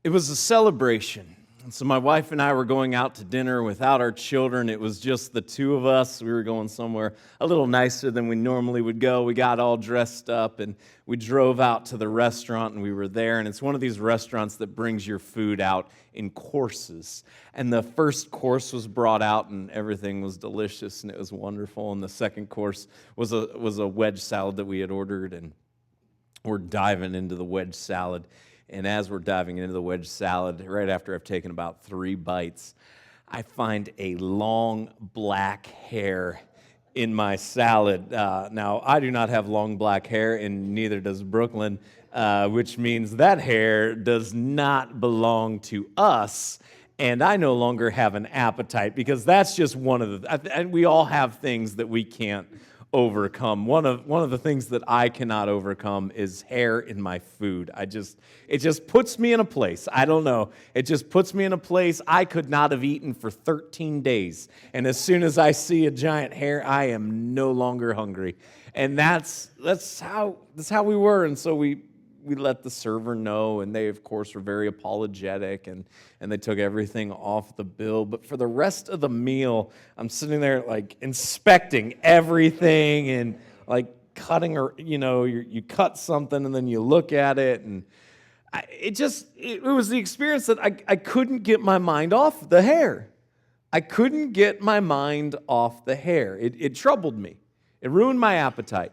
It was a celebration. And so my wife and I were going out to dinner without our children. It was just the two of us. We were going somewhere a little nicer than we normally would go. We got all dressed up and we drove out to the restaurant and we were there. And it's one of these restaurants that brings your food out in courses. And the first course was brought out and everything was delicious and it was wonderful. And the second course was a wedge salad that we had ordered, and we're diving into the wedge salad. And as we're diving into the wedge salad, right after I've taken about 3 bites, I find a long black hair in my salad. Now, I do not have long black hair, and neither does Brooklyn, which means that hair does not belong to us, and I no longer have an appetite, because that's just one of the, and we all have things that we can't overcome. One of the things that I cannot overcome is hair in my food. It just puts me in a place. I don't know. It just puts me in a place I could not have eaten for 13 days. And as soon as I see a giant hair, I am no longer hungry. And that's how we were. And so we let the server know, and they, of course, were very apologetic, and they took everything off the bill. But for the rest of the meal, I'm sitting there, like, inspecting everything and, like, cutting, or, you cut something, and then you look at it, and it was the experience that I couldn't get my mind off the hair. I couldn't get my mind off the hair. It troubled me. It ruined my appetite.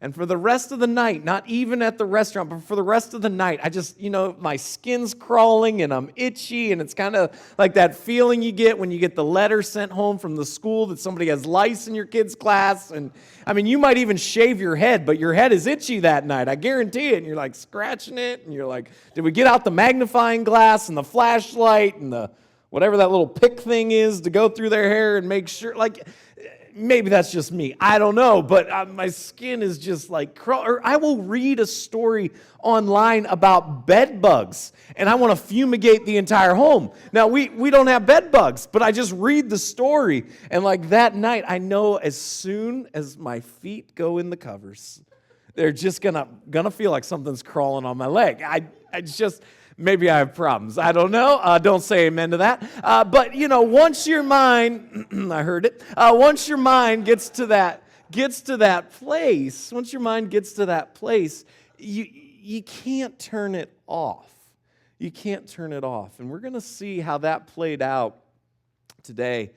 And for the rest of the night, not even at the restaurant, but for the rest of the night, I just, my skin's crawling and I'm itchy, and it's kind of like that feeling you get when you get the letter sent home from the school that somebody has lice in your kid's class. And I mean, you might even shave your head, but your head is itchy that night, I guarantee it. And you're like scratching it, and you're like, did we get out the magnifying glass and the flashlight and the whatever that little pick thing is to go through their hair and make sure, like, maybe that's just me. I don't know, but my skin is just like or I will read a story online about bed bugs, and I want to fumigate the entire home. Now, we don't have bed bugs, but I just read the story, and like that night, I know as soon as my feet go in the covers, they're just gonna feel like something's crawling on my leg. I just... Maybe I have problems. I don't know. Don't say amen to that. But, once your mind, I heard it, once your mind gets to that place, once your mind gets to that place, you can't turn it off. You can't turn it off. And we're going to see how that played out today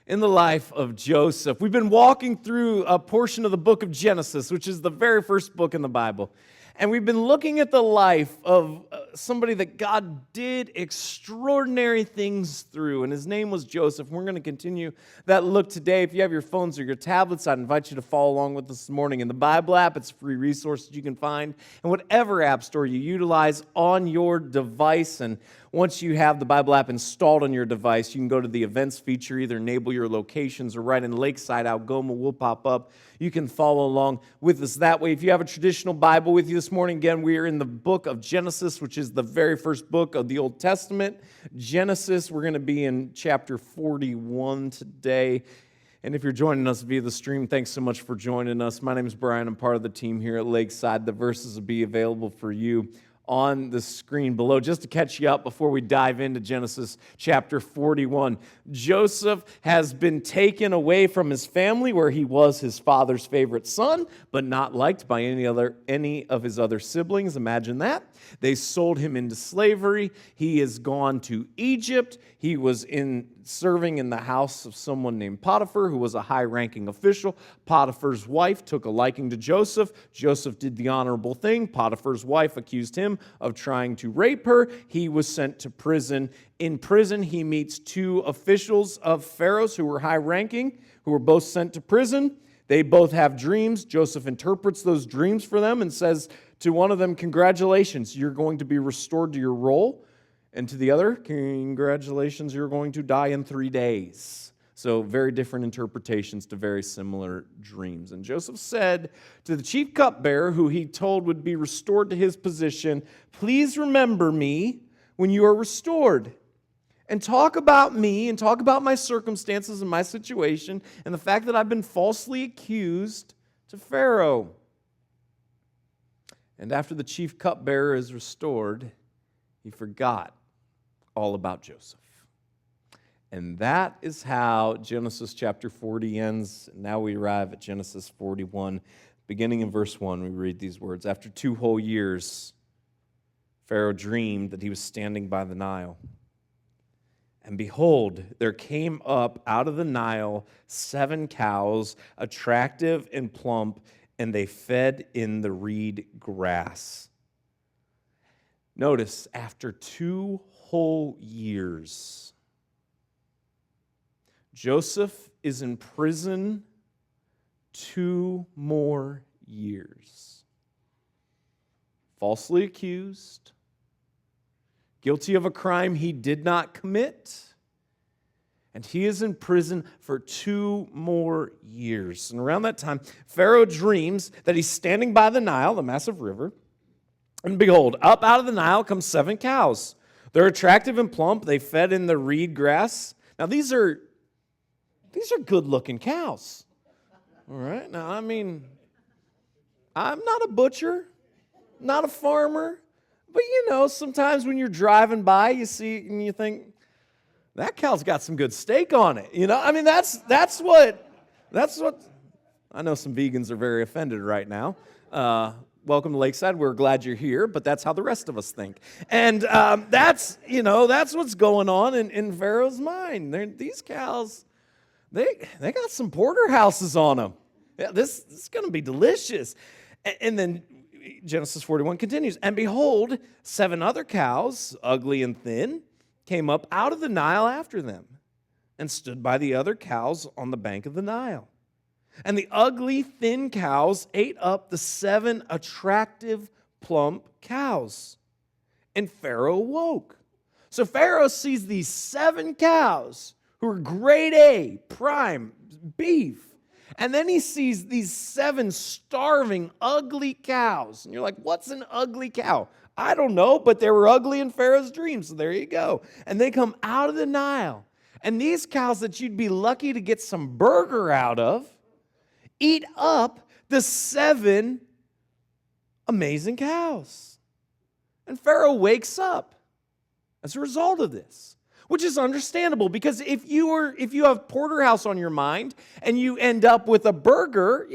in the life of Joseph. We've been walking through a portion of the book of Genesis, which is the very first book in the Bible. And we've been looking at the life of somebody that God did extraordinary things through, and his name was Joseph. We're going to continue that look today. If you have your phones or your tablets, I'd invite you to follow along with us this morning in the Bible app. It's a free resource that you can find in whatever app store you utilize on your device. And once you have the Bible app installed on your device, you can go to the events feature, either enable your locations, or right in Lakeside, Algoma will pop up. You can follow along with us that way. If you have a traditional Bible with you this morning, again, we are in the book of Genesis, which is the very first book of the Old Testament. Genesis, we're going to be in chapter 41 today. And if you're joining us via the stream, thanks so much for joining us. My name is Brian. I'm part of the team here at Lakeside. The verses will be available for you on the screen below. Just to catch you up before we dive into Genesis chapter 41. Joseph has been taken away from his family, where he was his father's favorite son, but not liked by any of his other siblings. Imagine that. They sold him into slavery. He has gone to Egypt. He was serving in the house of someone named Potiphar, who was a high-ranking official. Potiphar's wife took a liking to Joseph. Joseph did the honorable thing. Potiphar's wife accused him of trying to rape her. He was sent to prison. In prison, he meets 2 officials of Pharaoh's who were high-ranking, who were both sent to prison. They both have dreams. Joseph interprets those dreams for them and says to one of them, "Congratulations, you're going to be restored to your role." And to the other, "Congratulations, you're going to die in 3 days." So very different interpretations to very similar dreams. And Joseph said to the chief cupbearer, who he told would be restored to his position, "Please remember me when you are restored, and talk about me and talk about my circumstances and my situation and the fact that I've been falsely accused to Pharaoh." And after the chief cupbearer is restored, He forgot all about Joseph. And that is how Genesis chapter 40 ends. Now we arrive at Genesis 41. Beginning in verse 1, we read these words. After 2 whole years, Pharaoh dreamed that he was standing by the Nile. And behold, there came up out of the Nile 7 cows, attractive and plump, and they fed in the reed grass. Notice, after 2 whole years, Joseph is in prison 2 more years. Falsely accused, guilty of a crime he did not commit, and he is in prison for 2 more years. And around that time, Pharaoh dreams that he's standing by the Nile, the massive river, and behold, up out of the Nile come 7 cows. They're attractive and plump. They fed in the reed grass. Now, these are good-looking cows. All right? Now, I mean, I'm not a butcher, not a farmer, but sometimes when you're driving by, you see and you think, that cow's got some good steak on it. I mean, that's what, I know some vegans are very offended right now. Welcome to Lakeside. We're glad you're here, but that's how the rest of us think. And that's what's going on in Pharaoh's mind. These cows, they got some porterhouses on them. Yeah, this is going to be delicious. And then Genesis 41 continues. And behold, 7 other cows, ugly and thin, came up out of the Nile after them and stood by the other cows on the bank of the Nile. And the ugly, thin cows ate up the 7 attractive, plump cows. And Pharaoh awoke. So Pharaoh sees these 7 cows who are grade A, prime, beef. And then he sees these 7 starving, ugly cows. And you're like, what's an ugly cow? I don't know, but they were ugly in Pharaoh's dreams. So there you go. And they come out of the Nile. And these cows that you'd be lucky to get some burger out of eat up the 7 amazing cows. And Pharaoh wakes up as a result of this, which is understandable because if you have porterhouse on your mind and you end up with a burger,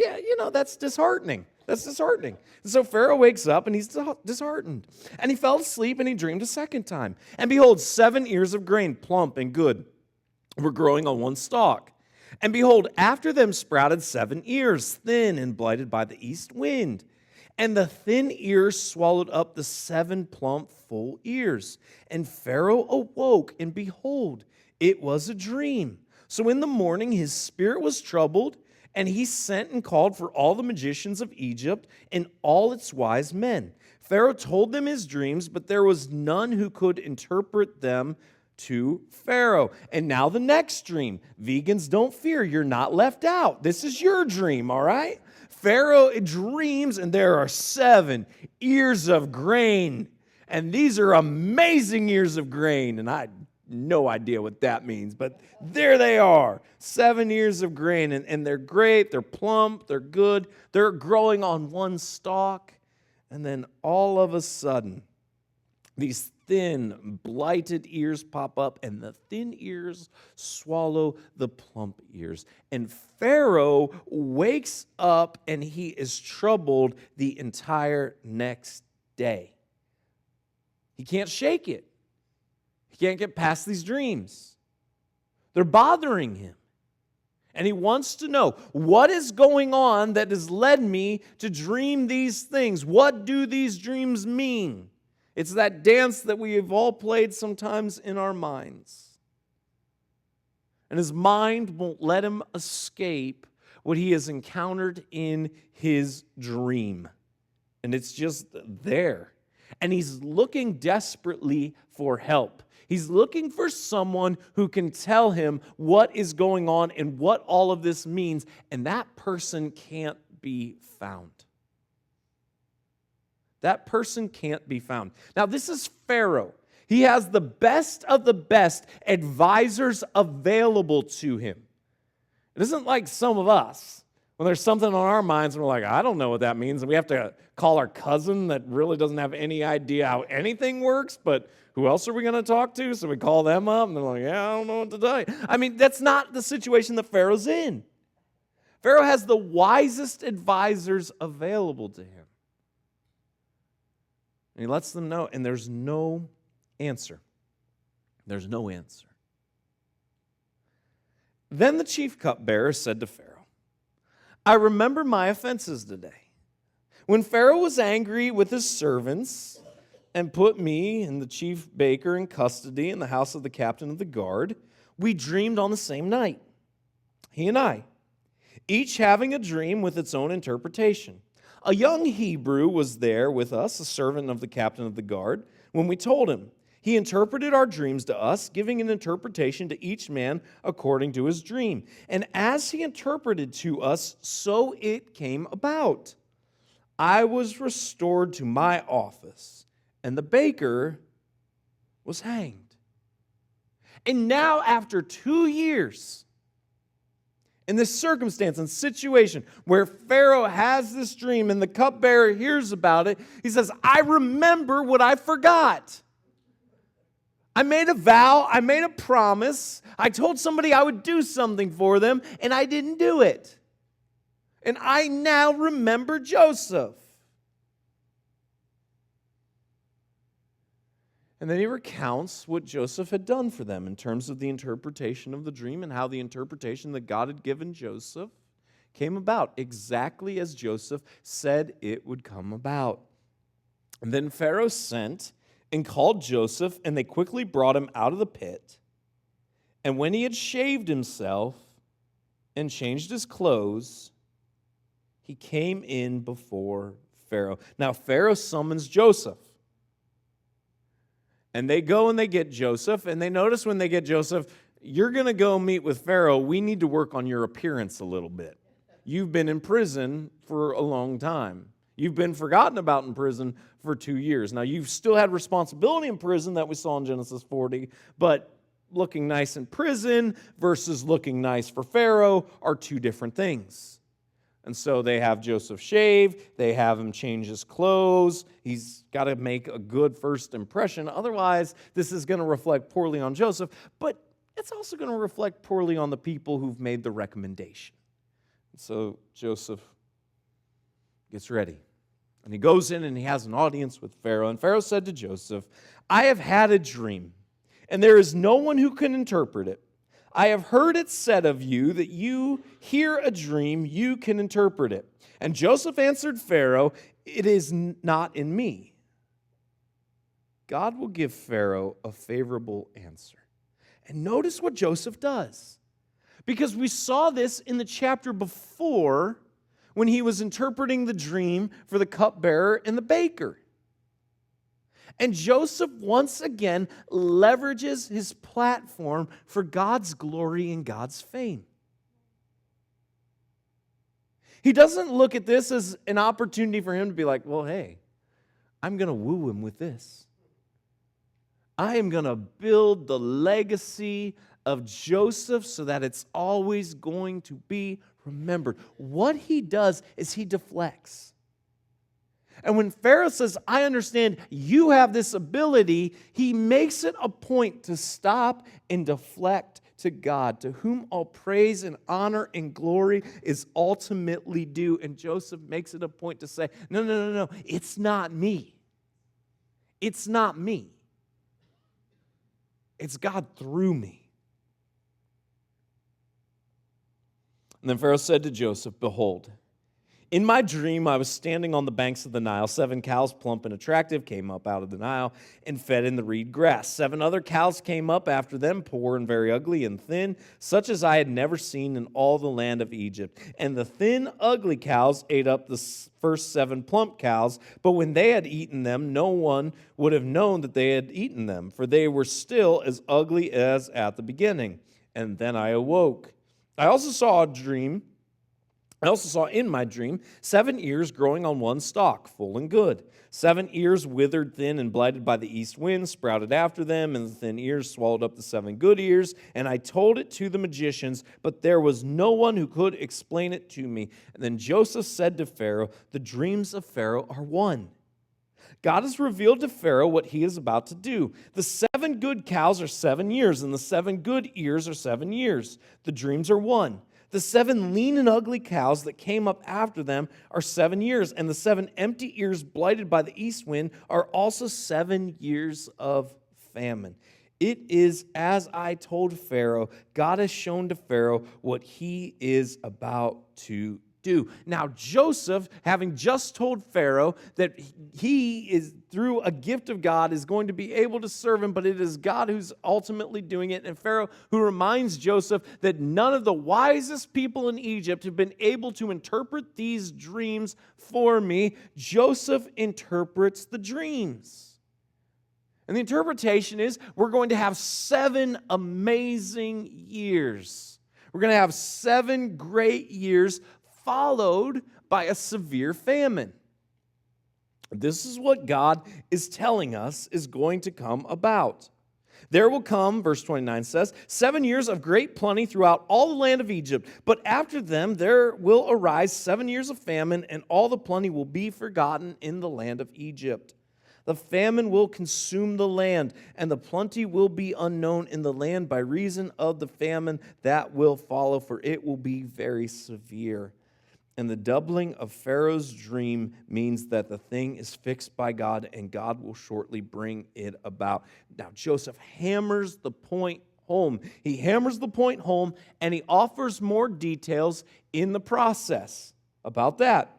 that's disheartening. That's disheartening. And so Pharaoh wakes up and he's disheartened. And he fell asleep and he dreamed a second time. And behold, 7 ears of grain, plump and good, were growing on one stalk. And behold, after them sprouted 7 ears, thin and blighted by the east wind. And the thin ears swallowed up the 7 plump, full ears. And Pharaoh awoke, and behold, it was a dream. So in the morning his spirit was troubled, and he sent and called for all the magicians of Egypt and all its wise men. Pharaoh told them his dreams, but there was none who could interpret them to Pharaoh. And now the next dream. Vegans, don't fear. You're not left out. This is your dream, all right? Pharaoh dreams, and there are 7 ears of grain. And these are amazing ears of grain. And I had no idea what that means, but there they are. 7 ears of grain. And they're great. They're plump. They're good. They're growing on one stalk. And then all of a sudden, these thin, blighted ears pop up, and the thin ears swallow the plump ears. And Pharaoh wakes up, and he is troubled the entire next day. He can't shake it. He can't get past these dreams. They're bothering him. And he wants to know, what is going on that has led me to dream these things? What do these dreams mean? It's that dance that we have all played sometimes in our minds. And his mind won't let him escape what he has encountered in his dream. And it's just there. And he's looking desperately for help. He's looking for someone who can tell him what is going on and what all of this means. And that person can't be found. That person can't be found. Now, this is Pharaoh. He has the best of the best advisors available to him. It isn't like some of us, when there's something on our minds and we're like, I don't know what that means, and we have to call our cousin that really doesn't have any idea how anything works, but who else are we going to talk to? So we call them up, and they're like, yeah, I don't know what to tell you. I mean, that's not the situation that Pharaoh's in. Pharaoh has the wisest advisors available to him. And he lets them know, and there's no answer. There's no answer. Then the chief cupbearer said to Pharaoh, I remember my offenses today. When Pharaoh was angry with his servants and put me and the chief baker in custody in the house of the captain of the guard, we dreamed on the same night, he and I, each having a dream with its own interpretation. A young Hebrew was there with us, a servant of the captain of the guard, when we told him. He interpreted our dreams to us, giving an interpretation to each man according to his dream. And as he interpreted to us, so it came about. I was restored to my office, and the baker was hanged. And now, after 2 years, in this circumstance and situation where Pharaoh has this dream and the cupbearer hears about it, he says, I remember what I forgot. I made a vow, I made a promise, I told somebody I would do something for them, and I didn't do it. And I now remember Joseph. And then he recounts what Joseph had done for them in terms of the interpretation of the dream and how the interpretation that God had given Joseph came about, exactly as Joseph said it would come about. And then Pharaoh sent and called Joseph, and they quickly brought him out of the pit. And when he had shaved himself and changed his clothes, he came in before Pharaoh. Now Pharaoh summons Joseph. And they go and they get Joseph, and they notice when they get Joseph, you're going to go meet with Pharaoh. We need to work on your appearance a little bit. You've been in prison for a long time. You've been forgotten about in prison for 2 years. Now, you've still had responsibility in prison that we saw in Genesis 40, but looking nice in prison versus looking nice for Pharaoh are two different things. And so they have Joseph shave, they have him change his clothes. He's got to make a good first impression. Otherwise, this is going to reflect poorly on Joseph, but it's also going to reflect poorly on the people who've made the recommendation. So Joseph gets ready, and he goes in and he has an audience with Pharaoh. And Pharaoh said to Joseph, I have had a dream, and there is no one who can interpret it. I have heard it said of you that you hear a dream, you can interpret it. And Joseph answered Pharaoh, it is not in me. God will give Pharaoh a favorable answer. And notice what Joseph does. Because we saw this in the chapter before when he was interpreting the dream for the cupbearer and the baker. And Joseph once again leverages his platform for God's glory and God's fame. He doesn't look at this as an opportunity for him to be like, well, hey, I'm going to woo him with this. I am going to build the legacy of Joseph so that it's always going to be remembered. What he does is he deflects. And when Pharaoh says, I understand you have this ability, he makes it a point to stop and deflect to God, to whom all praise and honor and glory is ultimately due. And Joseph makes it a point to say, no, it's not me. It's not me. It's God through me. And then Pharaoh said to Joseph, behold, in my dream, I was standing on the banks of the Nile. 7 cows, plump and attractive, came up out of the Nile and fed in the reed grass. 7 other cows came up after them, poor and very ugly and thin, such as I had never seen in all the land of Egypt. And the thin, ugly cows ate up the first 7 plump cows, but when they had eaten them, no one would have known that they had eaten them, for they were still as ugly as at the beginning. And then I awoke. I also saw in my dream 7 ears growing on one stalk, full and good. 7 ears withered, thin, and blighted by the east wind, sprouted after them, and the thin ears swallowed up the 7 good ears. And I told it to the magicians, but there was no one who could explain it to me. And then Joseph said to Pharaoh, the dreams of Pharaoh are one. God has revealed to Pharaoh what he is about to do. The 7 good cows are 7 years, and the 7 good ears are 7 years. The dreams are one. The 7 lean and ugly cows that came up after them are 7 years, and the 7 empty ears blighted by the east wind are also 7 years of famine. It is as I told Pharaoh. God has shown to Pharaoh what he is about to do. Now, Joseph, having just told Pharaoh that he is, through a gift of God, is going to be able to serve him, but it is God who's ultimately doing it. And Pharaoh, who reminds Joseph that none of the wisest people in Egypt have been able to interpret these dreams for me, Joseph interprets the dreams. And the interpretation is, we're going to have 7 amazing years. We're going to have 7 great years followed by a severe famine. This is what God is telling us is going to come about. There will come, verse 29 says, 7 years of great plenty throughout all the land of Egypt. But after them there will arise 7 years of famine, and all the plenty will be forgotten in the land of Egypt. The famine will consume the land, and the plenty will be unknown in the land by reason of the famine that will follow, for it will be very severe. And the doubling of Pharaoh's dream means that the thing is fixed by God, and God will shortly bring it about. Now, Joseph hammers the point home. He hammers the point home, and he offers more details in the process about that.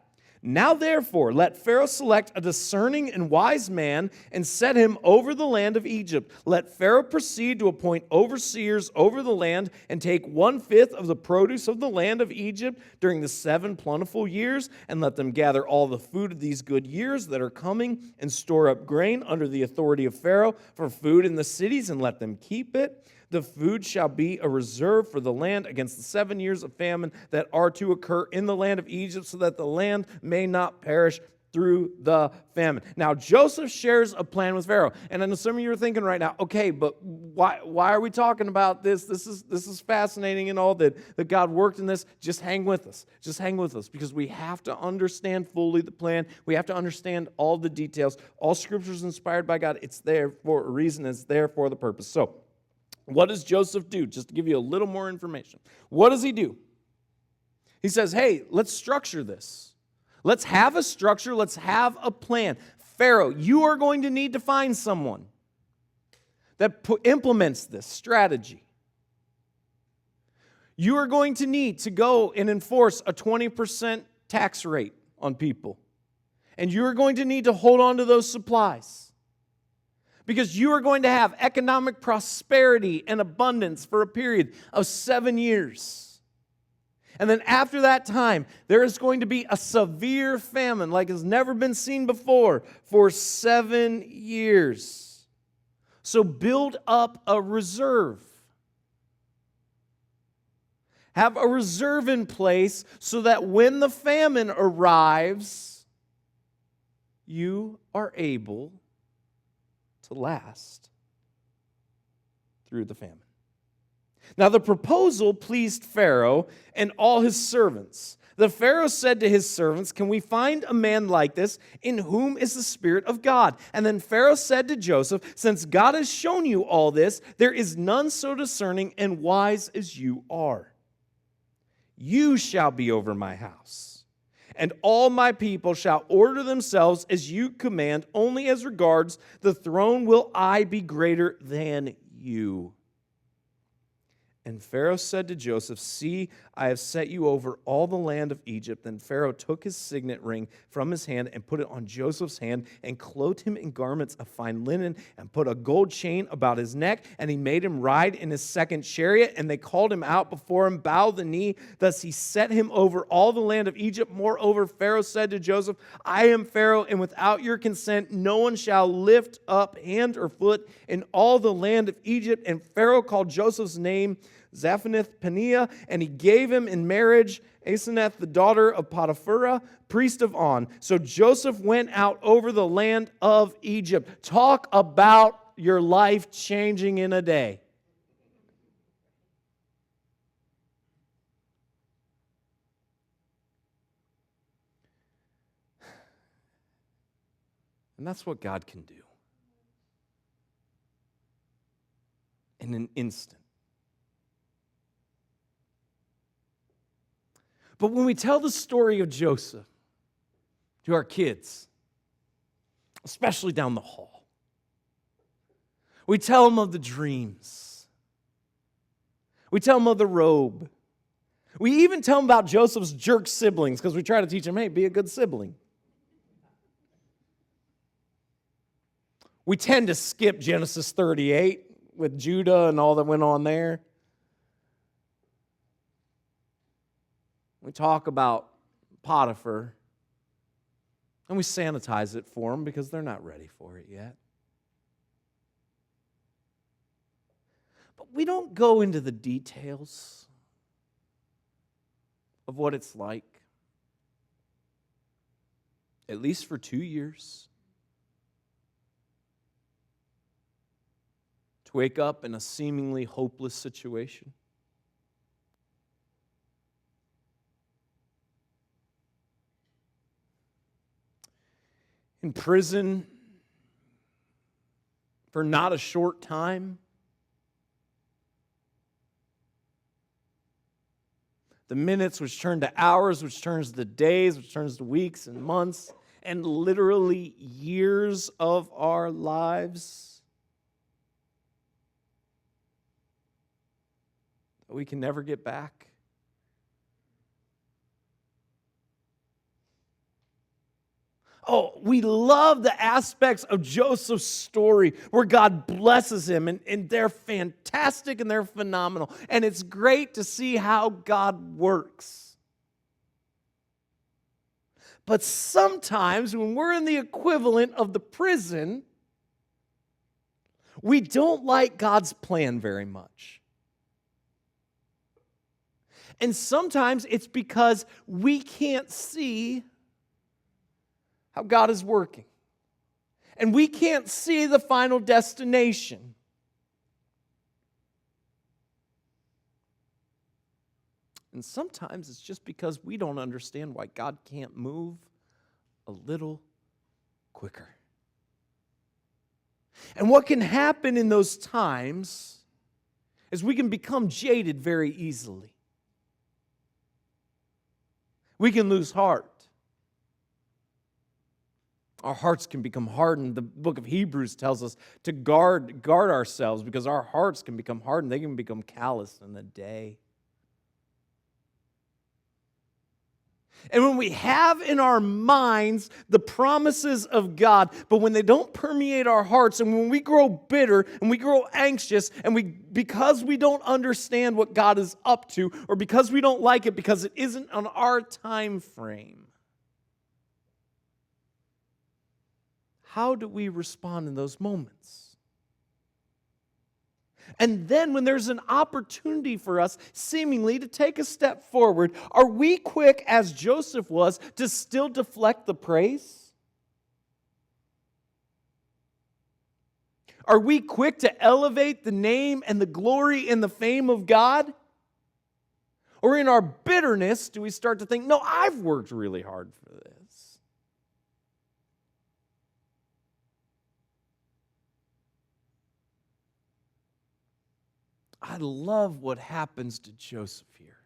Now, therefore, let Pharaoh select a discerning and wise man and set him over the land of Egypt. Let Pharaoh proceed to appoint overseers over the land and take 1/5 of the produce of the land of Egypt during the 7 plentiful years, and let them gather all the food of these good years that are coming and store up grain under the authority of Pharaoh for food in the cities, and let them keep it. The food shall be a reserve for the land against the 7 years of famine that are to occur in the land of Egypt, so that the land may not perish through the famine. Now, Joseph shares a plan with Pharaoh. And I know some of you are thinking right now, okay, but why are we talking about this? This is fascinating and all that God worked in this. Just hang with us. Just hang with us, because we have to understand fully the plan. We have to understand all the details. All Scripture is inspired by God. It's there for a reason. It's there for the purpose. So, what does Joseph do? Just to give you a little more information. What does he do? He says, hey, let's structure this. Let's have a structure. Let's have a plan. Pharaoh, you are going to need to find someone that implements this strategy. You are going to need to go and enforce a 20% tax rate on people. And you are going to need to hold on to those supplies. Because you are going to have economic prosperity and abundance for a period of 7 years. And then after that time, there is going to be a severe famine like has never been seen before for 7 years. So build up a reserve. Have a reserve in place so that when the famine arrives, you are able to last through the famine. Now, the proposal pleased Pharaoh and all his servants. The Pharaoh said to his servants, can we find a man like this in whom is the Spirit of God? And then Pharaoh said to Joseph, since God has shown you all this, there is none so discerning and wise as you are. You shall be over my house, and all my people shall order themselves as you command. Only as regards the throne will I be greater than you. And Pharaoh said to Joseph, see, I have set you over all the land of Egypt. Then Pharaoh took his signet ring from his hand and put it on Joseph's hand and clothed him in garments of fine linen and put a gold chain about his neck. And he made him ride in his second chariot. And they called him out before him, bow the knee. Thus he set him over all the land of Egypt. Moreover, Pharaoh said to Joseph, I am Pharaoh, and without your consent no one shall lift up hand or foot in all the land of Egypt. And Pharaoh called Joseph's name Zaphenath-Paneah, and he gave him in marriage Asenath, the daughter of Potiphar, priest of On. So Joseph went out over the land of Egypt. Talk about your life changing in a day. And that's what God can do. In an instant. But when we tell the story of Joseph to our kids, especially down the hall, we tell them of the dreams. We tell them of the robe. We even tell them about Joseph's jerk siblings because we try to teach them, hey, be a good sibling. We tend to skip Genesis 38 with Judah and all that went on there. We talk about Potiphar, and we sanitize it for them because they're not ready for it yet. But we don't go into the details of what it's like, at least for 2 years, to wake up in a seemingly hopeless situation. In prison for not a short time. The minutes which turn to hours, which turns to days, which turns to weeks and months, and literally years of our lives that we can never get back. Oh, we love the aspects of Joseph's story where God blesses him, and they're fantastic and they're phenomenal. And it's great to see how God works. But sometimes when we're in the equivalent of the prison, we don't like God's plan very much. And sometimes it's because we can't see how God is working. And we can't see the final destination. And sometimes it's just because we don't understand why God can't move a little quicker. And what can happen in those times is we can become jaded very easily. We can lose heart. Our hearts can become hardened. The book of Hebrews tells us to guard ourselves because our hearts can become hardened. They can become calloused in a day. And when we have in our minds the promises of God, but when they don't permeate our hearts, and when we grow bitter and we grow anxious, and because we don't understand what God is up to, or because we don't like it because it isn't on our time frame, how do we respond in those moments? And then when there's an opportunity for us seemingly to take a step forward, are we quick, as Joseph was, to still deflect the praise? Are we quick to elevate the name and the glory and the fame of God? Or in our bitterness, do we start to think, no, I've worked really hard for this? I love what happens to Joseph here.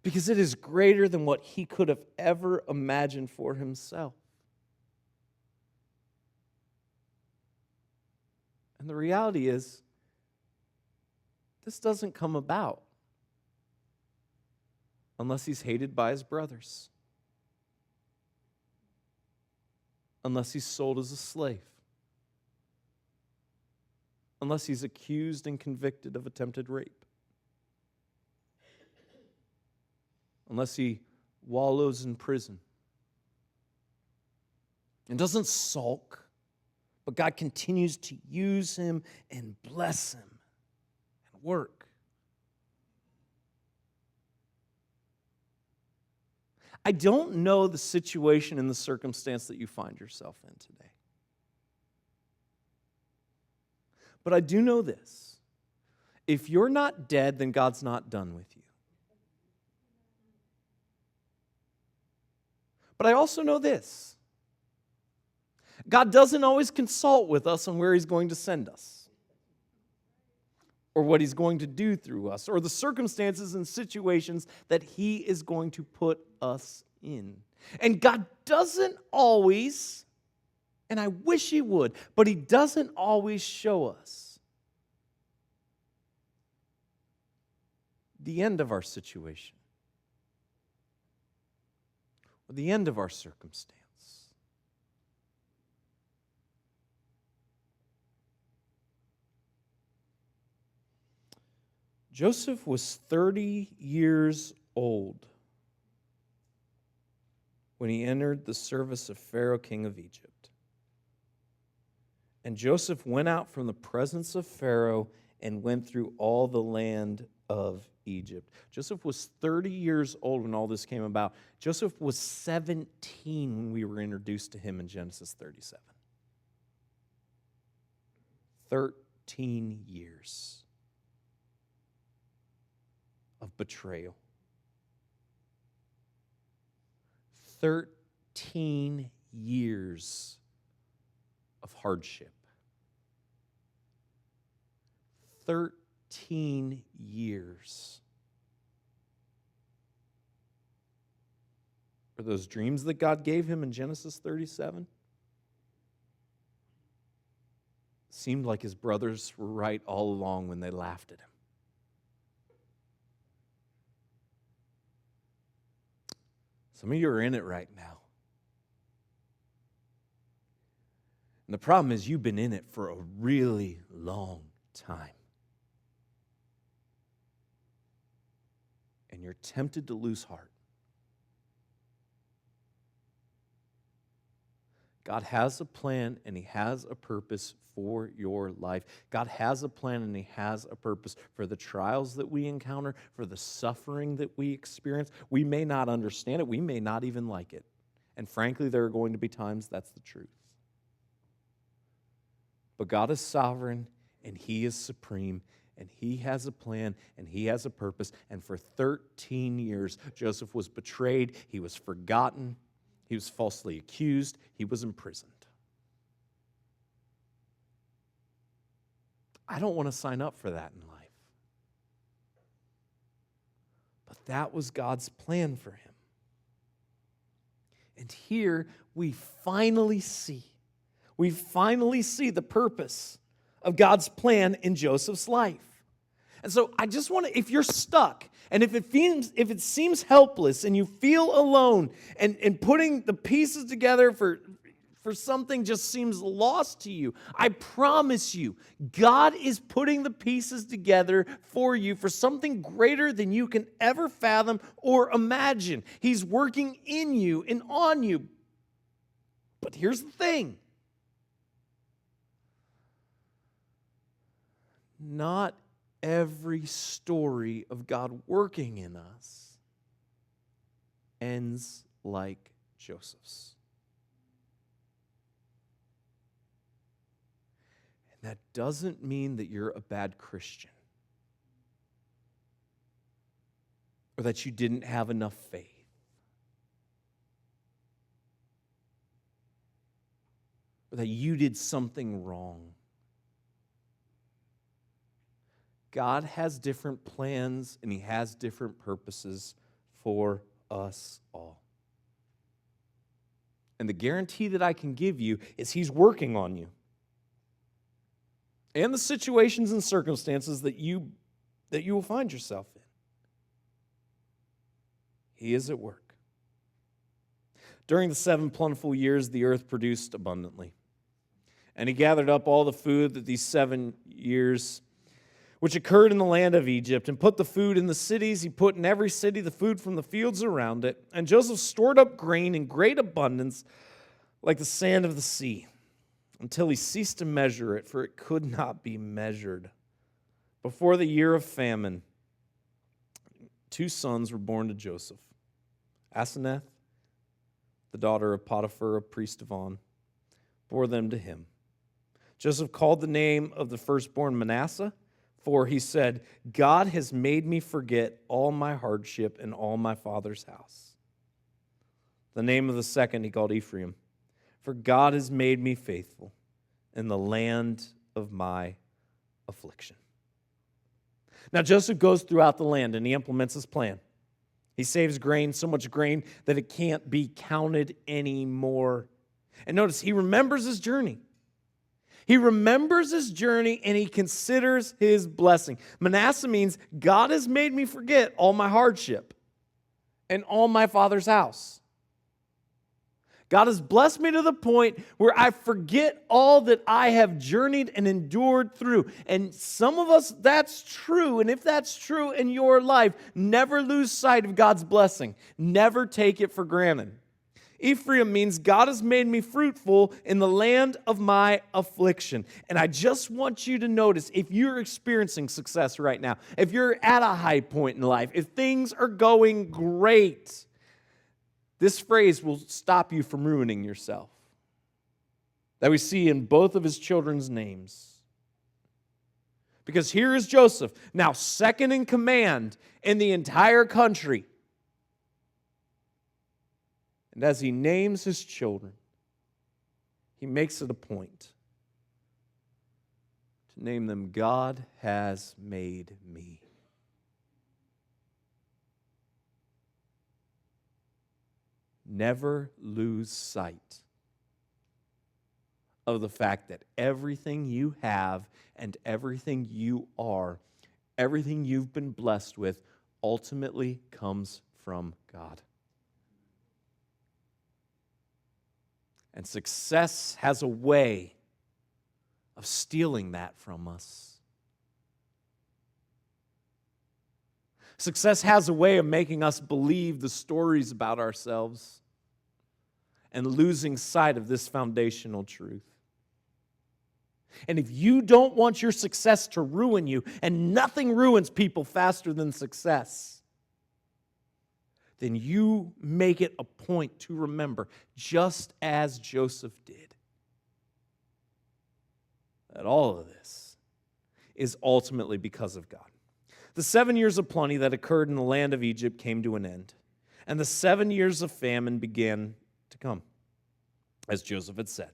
Because it is greater than what he could have ever imagined for himself. And the reality is, this doesn't come about unless he's hated by his brothers, unless he's sold as a slave, unless he's accused and convicted of attempted rape, unless he wallows in prison and doesn't sulk, but God continues to use him and bless him and work. I don't know the situation and the circumstance that you find yourself in today. But I do know this. If you're not dead, then God's not done with you. But I also know this. God doesn't always consult with us on where He's going to send us, or what He's going to do through us, or the circumstances and situations that He is going to put us in. And God doesn't always, and I wish He would, but He doesn't always show us the end of our situation, or the end of our circumstance. Joseph was 30 years old when he entered the service of Pharaoh, king of Egypt. And Joseph went out from the presence of Pharaoh and went through all the land of Egypt. Joseph was 30 years old when all this came about. Joseph was 17 when we were introduced to him in Genesis 37. 13 years of betrayal. 13 years of hardship. 13 years. For those dreams that God gave him in Genesis 37, seemed like his brothers were right all along when they laughed at him. Some of you are in it right now. And the problem is you've been in it for a really long time. And you're tempted to lose heart. God has a plan and He has a purpose for your life. God has a plan and He has a purpose for the trials that we encounter, for the suffering that we experience. We may not understand it. We may not even like it. And frankly, there are going to be times that's the truth. But God is sovereign and He is supreme and He has a plan and He has a purpose. And for 13 years, Joseph was betrayed. He was forgotten. He was falsely accused. He was imprisoned. I don't want to sign up for that in life. But that was God's plan for him. And here we finally see the purpose of God's plan in Joseph's life. And so I just want to, if you're stuck, and if it seems helpless and you feel alone and putting the pieces together for something just seems lost to you, I promise you, God is putting the pieces together for you for something greater than you can ever fathom or imagine. He's working in you and on you. But here's the thing. Not every story of God working in us ends like Joseph's. And that doesn't mean that you're a bad Christian or that you didn't have enough faith. Or that you did something wrong. God has different plans and He has different purposes for us all. And the guarantee that I can give you is He's working on you. And the situations and circumstances that you will find yourself in. He is at work. During the 7 plentiful years, the earth produced abundantly. And He gathered up all the food that these 7 years which occurred in the land of Egypt, and put the food in the cities. He put in every city the food from the fields around it. And Joseph stored up grain in great abundance, like the sand of the sea, until he ceased to measure it, for it could not be measured. Before the year of famine, 2 sons were born to Joseph. Asenath, the daughter of Potiphar, a priest of On, bore them to him. Joseph called the name of the firstborn Manasseh, for he said, God has made me forget all my hardship and all my father's house. The name of the second he called Ephraim. For God has made me faithful in the land of my affliction. Now Joseph goes throughout the land and he implements his plan. He saves grain, so much grain that it can't be counted anymore. And notice, he remembers his journey. He remembers his journey and he considers his blessing. Manasseh means God has made me forget all my hardship and all my father's house. God has blessed me to the point where I forget all that I have journeyed and endured through. And some of us, that's true. And if that's true in your life, never lose sight of God's blessing. Never take it for granted. Ephraim means God has made me fruitful in the land of my affliction. And I just want you to notice, if you're experiencing success right now, if you're at a high point in life, if things are going great, this phrase will stop you from ruining yourself. That we see in both of his children's names. Because here is Joseph, now second in command in the entire country. And as he names his children, he makes it a point to name them, God has made me. Never lose sight of the fact that everything you have and everything you are, everything you've been blessed with, ultimately comes from God. And success has a way of stealing that from us. Success has a way of making us believe the stories about ourselves and losing sight of this foundational truth. And if you don't want your success to ruin you, and nothing ruins people faster than success, then you make it a point to remember, just as Joseph did, that all of this is ultimately because of God. The 7 years of plenty that occurred in the land of Egypt came to an end, and the 7 years of famine began to come, as Joseph had said.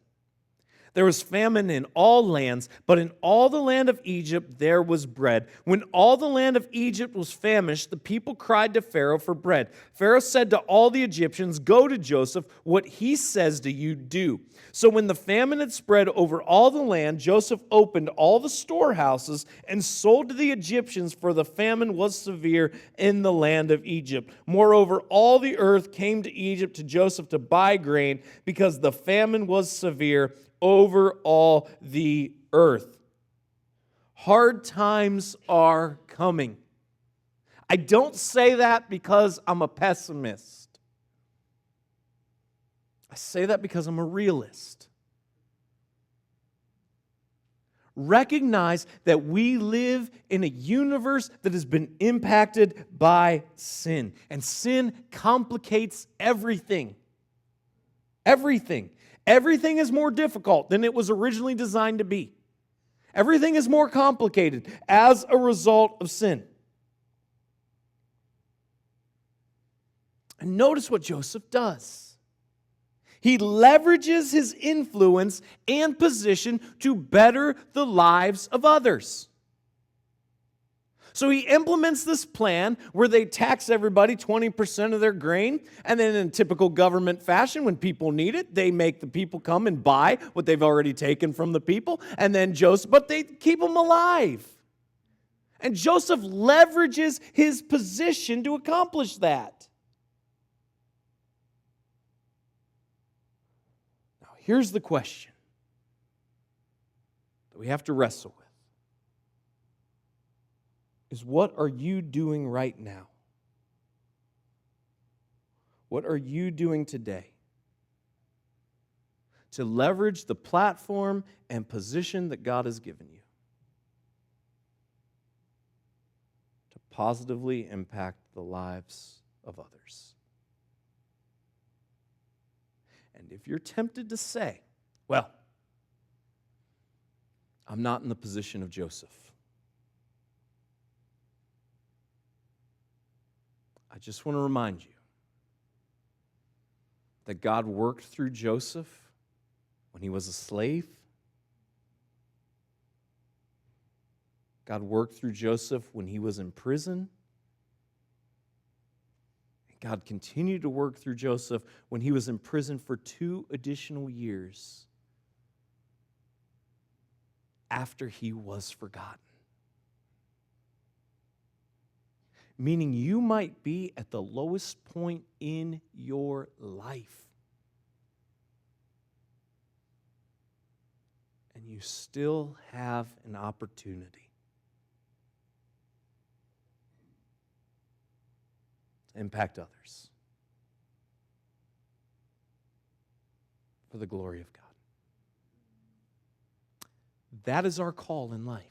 There was famine in all lands, but in all the land of Egypt there was bread. When all the land of Egypt was famished, the people cried to Pharaoh for bread. Pharaoh said to all the Egyptians, "Go to Joseph, what he says to you do." So when the famine had spread over all the land, Joseph opened all the storehouses and sold to the Egyptians, for the famine was severe in the land of Egypt. Moreover, all the earth came to Egypt to Joseph to buy grain, because the famine was severe over all the earth. Hard times are coming. I don't say that because I'm a pessimist. I say that because I'm a realist. Recognize that we live in a universe that has been impacted by sin. And sin complicates everything. Everything. Everything is more difficult than it was originally designed to be. Everything is more complicated as a result of sin. And notice what Joseph does. He leverages his influence and position to better the lives of others. So he implements this plan where they tax everybody 20% of their grain, and then in typical government fashion, when people need it, they make the people come and buy what they've already taken from the people, and then but they keep them alive. And Joseph leverages his position to accomplish that. Now, here's the question that we have to wrestle with. Is what are you doing right now? What are you doing today to leverage the platform and position that God has given you to positively impact the lives of others? And if you're tempted to say, well, I'm not in the position of Joseph, I just want to remind you that God worked through Joseph when he was a slave. God worked through Joseph when he was in prison. And God continued to work through Joseph when he was in prison for 2 additional years after he was forgotten. Meaning you might be at the lowest point in your life, and you still have an opportunity to impact others for the glory of God. That is our call in life.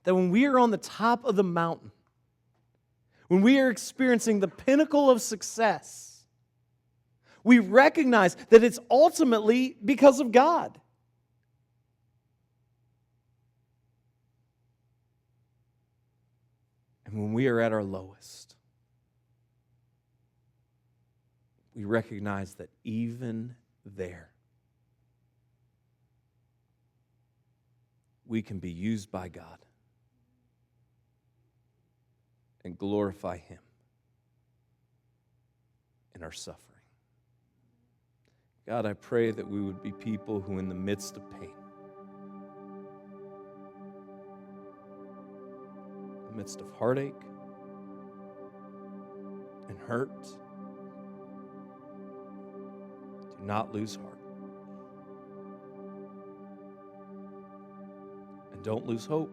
That when we are on the top of the mountain, when we are experiencing the pinnacle of success, we recognize that it's ultimately because of God. And when we are at our lowest, we recognize that even there, we can be used by God and glorify Him in our suffering. God, I pray that we would be people who, in the midst of pain, in the midst of heartache and hurt, do not lose heart. And don't lose hope.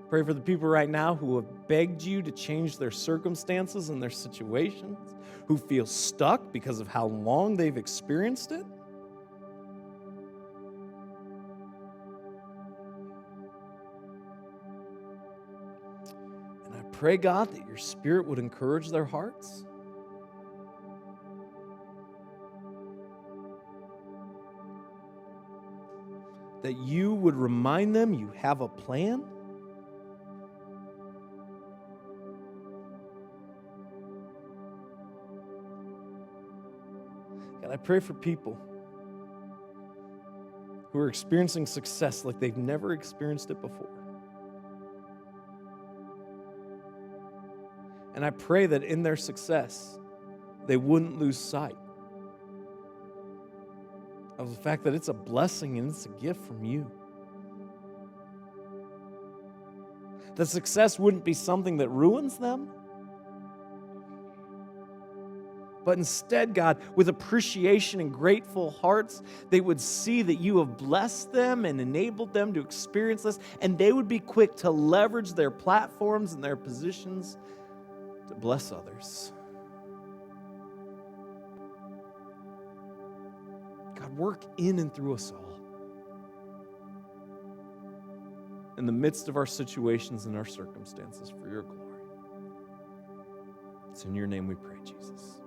Pray for the people right now who have begged you to change their circumstances and their situations, who feel stuck because of how long they've experienced it. And I pray, God, that your Spirit would encourage their hearts. That you would remind them you have a plan. God, I pray for people who are experiencing success like they've never experienced it before. And I pray that in their success, they wouldn't lose sight of the fact that it's a blessing and it's a gift from you. That success wouldn't be something that ruins them, but instead, God, with appreciation and grateful hearts, they would see that you have blessed them and enabled them to experience this, and they would be quick to leverage their platforms and their positions to bless others. God, work in and through us all. In the midst of our situations and our circumstances for your glory. It's in your name we pray, Jesus.